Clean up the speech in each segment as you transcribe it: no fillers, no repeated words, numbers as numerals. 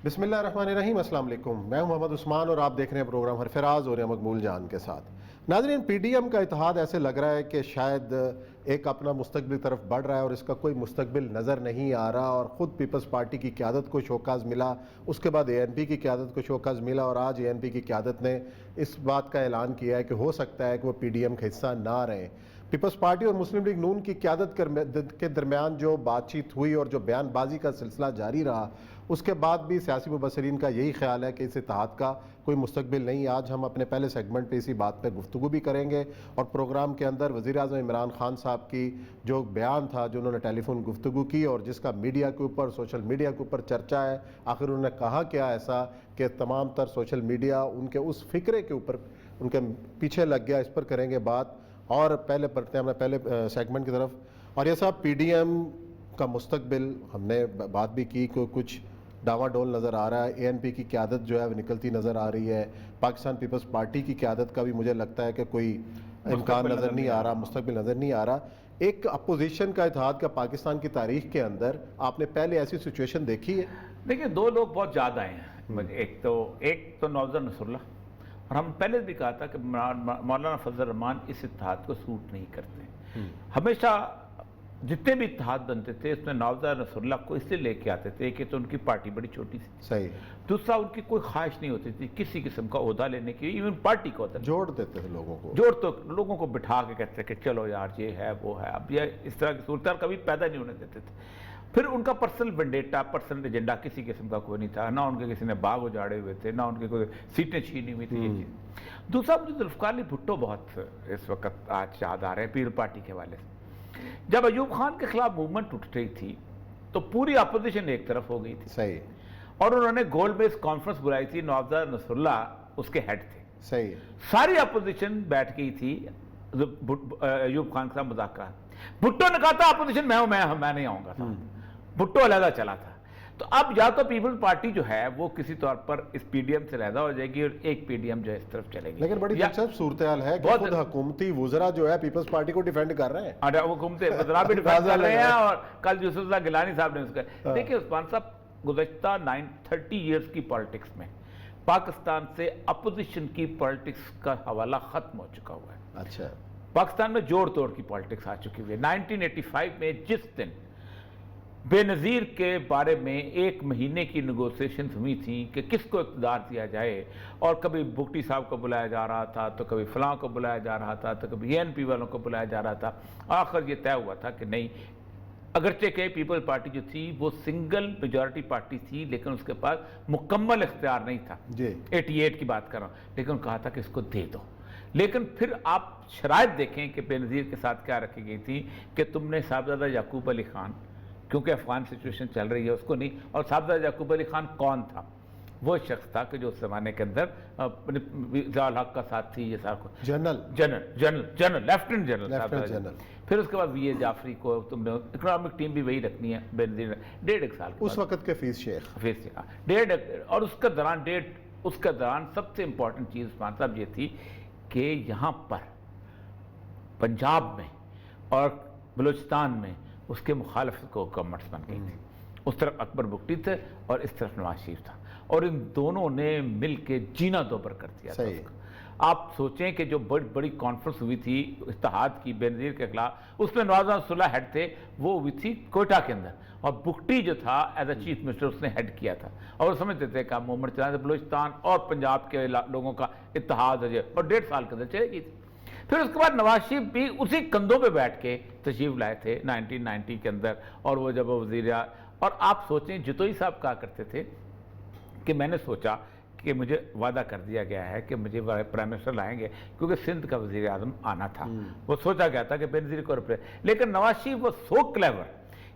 بسم اللہ الرحمن الرحیم۔ السلام علیکم، میں ہوں محمد عثمان اور آپ دیکھ رہے ہیں پروگرام ہرفراز اور مقبول جان کے ساتھ۔ ناظرین، پی ڈی ایم کا اتحاد ایسے لگ رہا ہے کہ شاید ایک اپنا مستقبل طرف بڑھ رہا ہے اور اس کا کوئی مستقبل نظر نہیں آ رہا، اور خود پیپلز پارٹی کی قیادت کو شوکاز ملا، اس کے بعد اے این پی کی قیادت کو شوکاز ملا، اور آج اے این پی کی قیادت نے اس بات کا اعلان کیا ہے کہ ہو سکتا ہے کہ وہ پی ڈی ایم کا حصہ نہ رہیں۔ پیپلز پارٹی اور مسلم لیگ نون کی قیادت کے درمیان جو بات چیت ہوئی اور جو بیان بازی کا سلسلہ جاری رہا، اس کے بعد بھی سیاسی مبصرین کا یہی خیال ہے کہ اس اتحاد کا کوئی مستقبل نہیں۔ آج ہم اپنے پہلے سیگمنٹ پہ اسی بات پہ گفتگو بھی کریں گے، اور پروگرام کے اندر وزیر اعظم عمران خان صاحب کی جو بیان تھا، جو انہوں نے ٹیلی فون گفتگو کی اور جس کا میڈیا کے اوپر، سوشل میڈیا کے اوپر چرچا ہے، آخر انہوں نے کہا کیا ایسا کہ تمام تر سوشل میڈیا ان کے اس فکرے کے اوپر ان کے پیچھے لگ گیا، اس پر کریں گے بات۔ اور پہلے پڑھتے ہیں اپنے پہلے سیگمنٹ کی طرف۔ اور یہ صاحب، پی ڈی ایم کا مستقبل ہم نے بات بھی کی کہ کچھ ڈاوا ڈول نظر آ رہا ہے، اے این پی کی قیادت جو ہے وہ نکلتی نظر آ رہی ہے، پاکستان پیپلز پارٹی کی قیادت کا بھی مجھے لگتا ہے کہ کوئی امکان نظر نہیں آ رہا، مستقبل نظر نہیں آ رہا۔ ایک اپوزیشن کا اتحاد کا پاکستان کی تاریخ کے اندر آپ نے پہلے ایسی سچویشن دیکھی ہے؟ دیکھیں، دو لوگ بہت زیادہ آئے ہیں۔ ایک تو نوزر نصر اللہ، اور ہم پہلے بھی کہا تھا کہ مولانا فضل الرحمان اس اتحاد کو سوٹ نہیں کرتے۔ ہمیشہ جتنے بھی اتحاد بنتے تھے اس میں نوزر نصر اللہ کو اس لیے لے کے آتے تھے کہ تو ان کی پارٹی بڑی چھوٹی سی، صحیح، دوسرا ان کی کوئی خواہش نہیں ہوتی تھی کسی قسم کا عہدہ لینے کی، ایون پارٹی کا عہدہ جوڑ دیتے تھے لوگوں کو، جوڑ تو لوگوں کو بٹھا کے کہتے کہ چلو یار یہ ہے وہ ہے۔ اب یہ اس طرح کی صورتحال کبھی پیدا نہیں ہونے دیتے تھے۔ پھر ان کا پرسنل ونڈیٹا، پرسنل ایجنڈا کسی قسم کا کوئی نہیں تھا، نہ ان کے کسی نے باغ اجاڑے ہوئے تھے، نہ ان کے کوئی سیٹیں چھینی ہوئی تھی، یہ چیز۔ دوسرا مجھے ذوالفقار علی بھٹو بہت اس وقت آج یاد آ رہے ہیں پیپلز پارٹی کے حوالے سے۔ جب ایوب خان کے خلاف موومنٹ اٹھ رہی تھی تو پوری اپوزیشن ایک طرف ہو گئی تھی، صحیح، اور انہوں نے گولڈ بیس کانفرنس بلائی تھی، نوزر نصر اللہ اس کے ہیڈ تھے، صحیح، ساری اپوزیشن بیٹھ گئی تھی ایوب خان کے ساتھ مذاکرات۔ بھٹو نے کہا تھا اپوزیشن میں ہوں، میں نہیں آؤں گا، بھٹو علیحدہ چلا تھا۔ تو اب یا تو پیپلز پارٹی جو ہے وہ کسی طور پر اس پی ڈی ایم سے علیحدہ ہو جائے گی اور ایک پی ڈی ایم جو ہے اس طرف چلے گی۔ لیکن بڑی دلچسپ صورتحال ہے کہ خود حکومتی وزراء جو ہے پیپلز پارٹی کو ڈیفینڈ کر رہے ہیں، حکومت وزراء بھی ڈیفینڈ کر رہے ہیں، اور کل یوسف اللہ گیلانی صاحب نے اس کا دیکھیں عثمان صاحب، گزشتہ 30 ایئرز کی پالیٹکس میں پاکستان سے اپوزیشن کی پالیٹکس کا حوالہ ختم ہو چکا ہوا ہے۔ اچھا، پاکستان میں جوڑ توڑ کی پالیٹکس آ چکی ہوئی ہے۔ 1985 میں جس دن بے نظیر کے بارے میں 1 مہینے کی نیگوسیشنز ہوئی تھیں کہ کس کو اقتدار دیا جائے، اور کبھی بگٹی صاحب کو بلایا جا رہا تھا، تو کبھی فلاں کو بلایا جا رہا تھا، تو کبھی اے این پی والوں کو بلایا جا رہا تھا، آخر یہ طے ہوا تھا کہ نہیں، اگرچہ کہ پیپل پارٹی جو تھی وہ سنگل میجورٹی پارٹی تھی لیکن اس کے پاس مکمل اختیار نہیں تھا، 88 کی بات کر رہا ہوں، لیکن کہا تھا کہ اس کو دے دو۔ لیکن پھر آپ شرائط دیکھیں کہ بے نظیر کے ساتھ کیا رکھی گئی تھی کہ تم نے صاحبزادہ یعقوب علی خان، کیونکہ افغان سچویشن چل رہی ہے، اس کو نہیں، اور صاحبزادہ یعقوب علی خان کون تھا؟ وہ شخص تھا کہ جو اس زمانے کے اندر ضیاء الحق کا ساتھ تھی، یہ سارا جنرل لیفٹیننٹ جنرل۔ پھر اس کے بعد وی اے جعفری کو تم نے اکنامک ٹیم بھی وہی رکھنی ہے، بے نظیر 1.5 سال اس وقت کے حفیظ شیخ، اور اس کے دوران سب سے امپورٹنٹ چیز عثمان صاحب یہ تھی کہ یہاں پر پنجاب میں اور بلوچستان میں اس کے مخالفت کو گورنمنٹس بن گئی تھی، اس طرف اکبر بگٹی تھے اور اس طرف نواز شریف تھا، اور ان دونوں نے مل کے جینا دوبر کر دیا تھا۔ آپ سوچیں کہ جو بڑی کانفرنس ہوئی تھی اتحاد کی بے نظیر کے خلاف، اس میں نواز نصر اللہ ہیڈ تھے، وہ ہوئی تھی کوئٹہ کے اندر، اور بگٹی جو تھا ایز اے چیف منسٹر اس نے ہیڈ کیا تھا، اور وہ سمجھتے تھے کہ موومنٹ چلانے سے بلوچستان اور پنجاب کے لوگوں کا اتحاد ہو جائے، اور 1.5 سال کے اندر چلے گئی تھی۔ پھر اس کے بعد نواز شریف بھی اسی کندھوں پہ بیٹھ کے تشریف لائے تھے 1990 کے اندر، اور وہ جب وزیر، اور آپ سوچیں جتوئی صاحب کہا کرتے تھے کہ میں نے سوچا کہ مجھے وعدہ کر دیا گیا ہے کہ مجھے پرائم منسٹر لائیں گے کیونکہ سندھ کا وزیر اعظم آنا تھا، وہ سوچا گیا تھا کہ بے نظیر کو لیکن نواز شریف وہ سو کلیور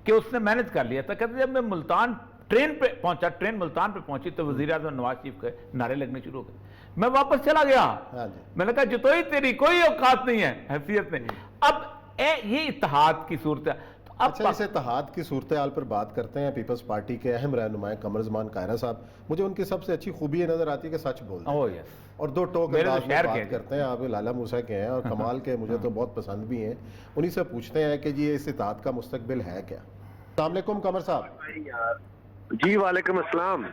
کہ اس نے مینج کر لیا تھا۔ کہتے جب میں ملتان ٹرین پہ پہنچا، ٹرین ملتان پہ پہنچی تو وزیر اعظم نواز شریف کے نعرے لگنے شروع ہو گئے، میں واپس چلا گیا، میں نے کہا جتوئی تیری کوئی اوقات نہیں ہے، حیثیت نہیں۔ اب یہ اتحاد کی صورت ہے۔ اچھا، اس اتحاد کی صورتحال پر بات کرتے ہیں۔ پیپلز پارٹی کے اہم رہنما قمر زمان قاہرہ صاحب، مجھے ان کی سب سے اچھی خوبی یہ نظر آتی ہے کہ سچ بولتے ہیں اور 2 ٹوک انداز میں بات کرتے ہیں۔ آپ لالا موسیٰ کے ہیں اور کمال کے، مجھے تو بہت پسند بھی ہیں۔ انہی سے پوچھتے ہیں کہ یہ اس اتحاد کا مستقبل ہے کیا؟ السلام علیکم قمر صاحب۔ جی وعلیکم السلام۔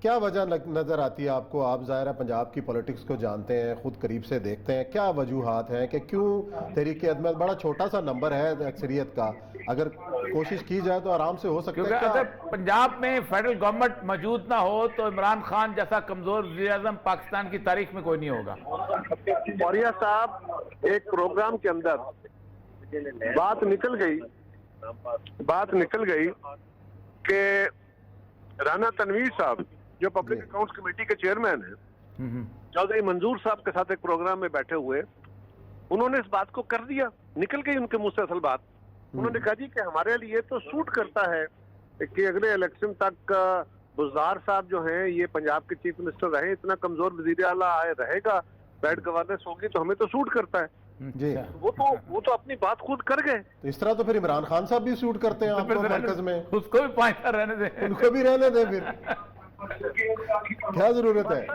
کیا وجہ نظر آتی ہے آپ کو؟ آپ ظاہر ہے پنجاب کی پولیٹکس کو جانتے ہیں، خود قریب سے دیکھتے ہیں، کیا وجوہات ہیں کہ کیوں تحریک عدم بڑا چھوٹا سا نمبر ہے اکثریت کا، اگر کوشش کی جائے تو آرام سے ہو سکتا ہے؟ کیونکہ کیا اگر پنجاب میں فیڈرل گورنمنٹ موجود نہ ہو تو عمران خان جیسا کمزور وزیر اعظم پاکستان کی تاریخ میں کوئی نہیں ہوگا۔ موریہ صاحب ایک پروگرام کے اندر بات نکل گئی کہ رانا تنویر صاحب جو پبلک اکاؤنٹس کمیٹی کے چیئرمین ہیں، چودھری منظور صاحب کے ساتھ ایک پروگرام میں بیٹھے ہوئے، انہوں نے اس بات کو کر دیا، نکل گئی ان کے منہ سے اصل بات۔ انہوں نے کہا جی کہ ہمارے لیے تو سوٹ کرتا ہے کہ اگلے الیکشن تک بزدار صاحب جو ہیں یہ پنجاب کے چیف منسٹر رہے، اتنا کمزور وزیر اعلیٰ رہے گا، بیڈ گورننس ہوگی تو ہمیں تو سوٹ کرتا ہے۔ جی وہ تو اپنی بات خود کر گئے۔ تو اس طرح تو پھر عمران خان صاحب بھی سوٹ کرتے ہیں آپ کو مرکز میں، اس کو بھی 5 سال رہنے دیں، ان کو بھی رہنے دیں، پھر کیا ضرورت ہے؟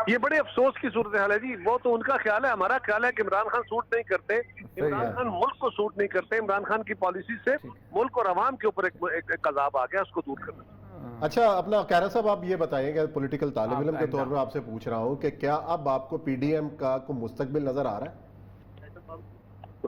یہ بڑے افسوس کی صورتحال ہے جی، وہ تو ان کا خیال ہے، ہمارا خیال ہے کہ عمران خان سوٹ نہیں کرتے، عمران خان ملک کو سوٹ نہیں کرتے، عمران خان کی پالیسی سے ملک اور عوام کے اوپر ایک عذاب آ گیا، اس کو دور کرنا۔ اچھا اپنا قیرا صاحب آپ یہ بتائیں کہ پولیٹیکل طالب علم کے طور پر آپ سے پوچھ رہا ہوں کہ کیا اب آپ کو پی ڈی ایم کا کوئی مستقبل نظر آ رہا ہے؟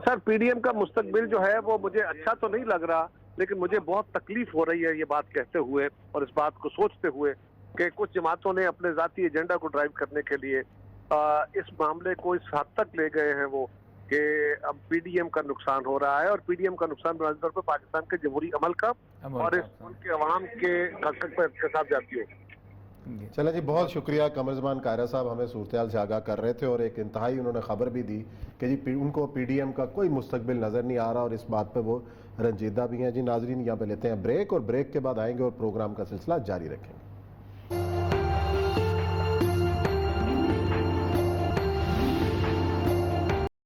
سر پی ڈی ایم کا مستقبل جو ہے وہ مجھے اچھا تو نہیں لگ رہا، لیکن مجھے بہت تکلیف ہو رہی ہے یہ بات کہتے ہوئے اور اس بات کو سوچتے ہوئے کہ کچھ جماعتوں نے اپنے ذاتی ایجنڈا کو ڈرائیو کرنے کے لیے اس معاملے کو اس حد تک لے گئے ہیں وہ کہ اب پی ڈی ایم کا نقصان ہو رہا ہے، اور پی ڈی ایم کا نقصان بنیادی طور پر پاکستان کے جمہوری عمل کا اور اس ملک کے عوام کے حق پر احتساب جاتی ہو۔ چلیں جی، بہت شکریہ قمر زمان قائرہ صاحب، ہمیں صورتحال سے آگاہ کر رہے تھے اور ایک انتہائی انہوں نے خبر بھی دی کہ جی ان کو پی ڈی ایم کا کوئی مستقبل نظر نہیں آ رہا، اور اس بات پہ وہ رنجیدہ بھی ہیں۔ جی ناظرین، یہاں پہ لیتے ہیں بریک، اور بریک کے بعد آئیں گے اور پروگرام کا سلسلہ جاری رکھیں گے۔